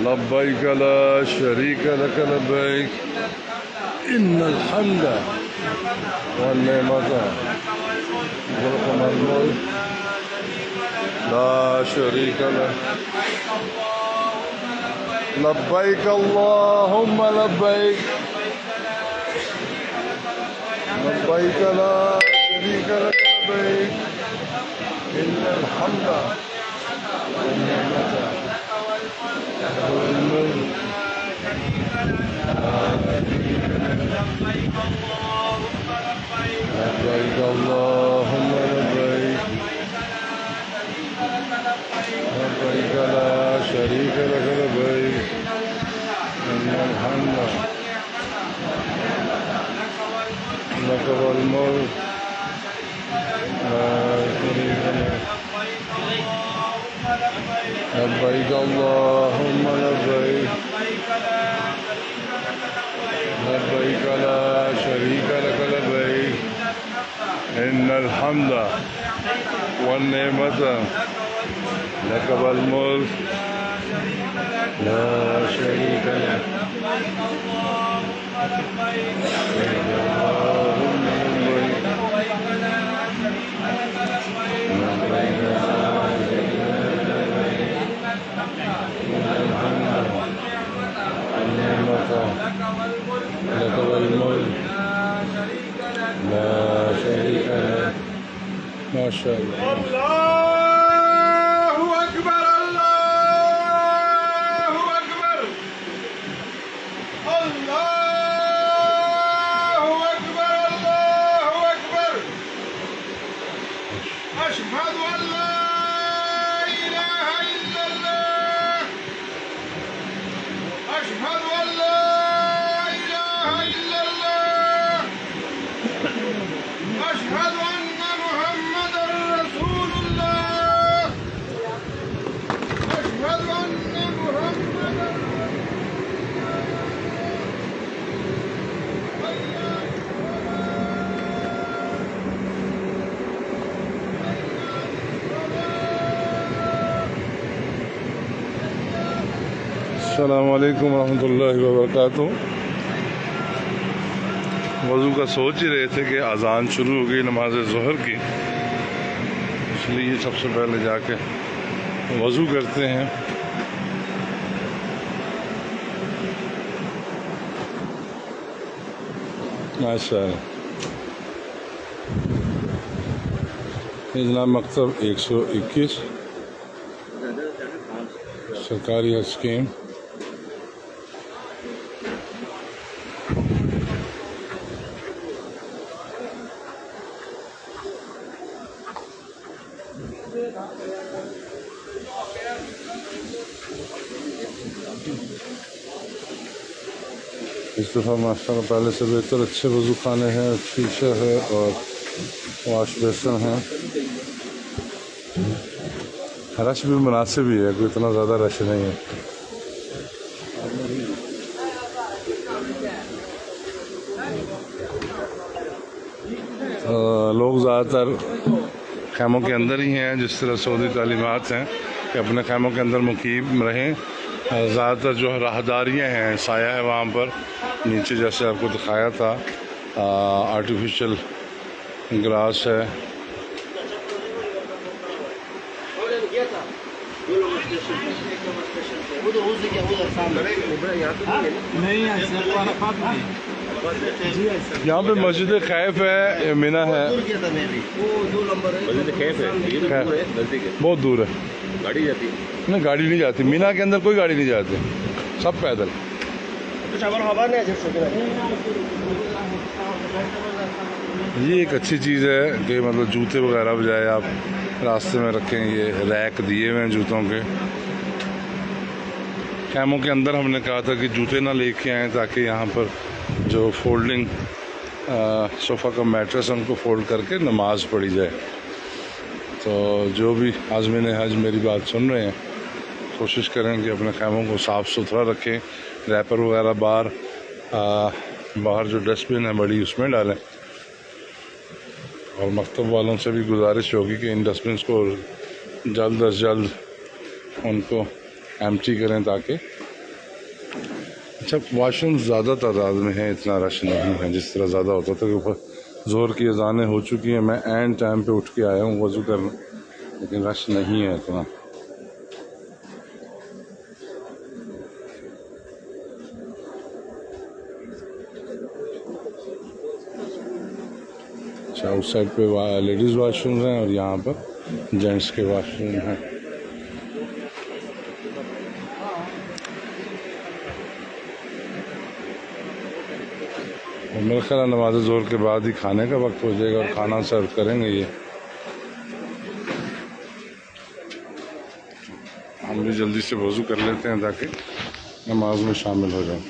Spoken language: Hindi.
लब्बैक ला शरीक लक लब्बैक इन्नल हम्द वन नेमत लक वल मुल्क ला शरीक लक लब्बैक अल्लाहुम्मा लब्बैक लब्बैक ला शरीक लक लब्बैक इन्नल हम्द वन नेमत वल मुल्क लब्बैक अल्लाहुम्मा लब्बैक लब्बैक ला शरीक लक लब्बैक इन्नल हम्द लक वल मुल्क ला शरीक लक लब्बैक अल्लाहुम्मा लब्बैक लब्बैक ला शरीक लक लब्बैक इन्नल हम्द वन नेमत लक वल मुल्क ला शरीक लक लक वल मुल्क ला शरीक लक। माशाअल्लाह। अल्लाहु अकबर अल्लाहु अकबर अल्लाहु अकबर अल्लाहु अकबर अशहदु अल्ला इलाहा इल्लल्लाह अशहदु अल्ला इलाहा इल्लल्लाह अशहदु अन्ना मुहम्मदर रसूलुल्लाह अशहदु अन्ना मुहम्मदर अस्सलामु अलैकुम रहमतुल्लाहि व बरकातुहू। वज़ू का सोच ही रहे थे कि अज़ान शुरू हो गई नमाज ज़ोहर की, इसलिए सबसे पहले जाके वज़ू करते हैं। माशाअल्लाह। ये जनाब मकतब 121 सरकारी हज स्कीम। इस दफ़ा माशाअल्लाह पहले से बेहतर अच्छे वज़ू खाने हैं, शीशा है और वाश बेसन है। रश भी मुनासिब ही है, कोई इतना ज़्यादा रश नहीं है। लोग ज़्यादातर खैमों के अंदर ही हैं, जिस तरह सऊदी तालीमात हैं कि अपने खैमों के अंदर मुकीम रहें। ज़्यादातर जो राहदारियाँ हैं, साया है वहाँ पर नीचे, जैसे आपको दिखाया था, आर्टिफिशियल ग्रास है। यहाँ पे मस्जिद खैफ है, मिना है, बहुत दूर है, गाड़ी जाती है? नहीं, गाड़ी नहीं जाती। मीना के अंदर कोई गाड़ी नहीं जाती, सब पैदल। ये एक अच्छी चीज़ है कि मतलब जूते वगैरह बजाय आप रास्ते में रखें। ये रैक दिए हुए हैं जूतों के। खैमों के अंदर हमने कहा था कि जूते ना लेके आएँ, ताकि यहाँ पर जो फोल्डिंग सोफ़ा का मैट्रेस है उनको फोल्ड करके नमाज पढ़ी जाए। तो जो भी आज़मीन हज मेरी बात सुन रहे हैं, कोशिश करें कि अपने खैमों को साफ़ सुथरा रखें। रैपर वगैरह बाहर जो डस्टबिन है बड़ी, उसमें डालें। और मकतब वालों से भी गुजारिश होगी कि इन डस्टबिन को जल्द अज जल्द उनको एम्प्टी करें ताकि अच्छा वॉशरूम ज़्यादा तादाद में है, इतना रश नहीं है जिस तरह ज़्यादा होता था। ऊपर ज़ोर की अज़ानें हो चुकी हैं, मैं एंड टाइम पे उठ के आया हूँ वज़ू करने, लेकिन रश नहीं है इतना। अच्छा उस साइड पे लेडीज़ वाशरूम हैं और यहाँ पर जेंट्स के वाशरूम हैं। और मेरा ख्याल नमाज ज़ोहर के बाद ही खाने का वक्त हो जाएगा और खाना सर्व करेंगे ये। हम भी जल्दी से वज़ू कर लेते हैं ताकि नमाज में शामिल हो जाएं।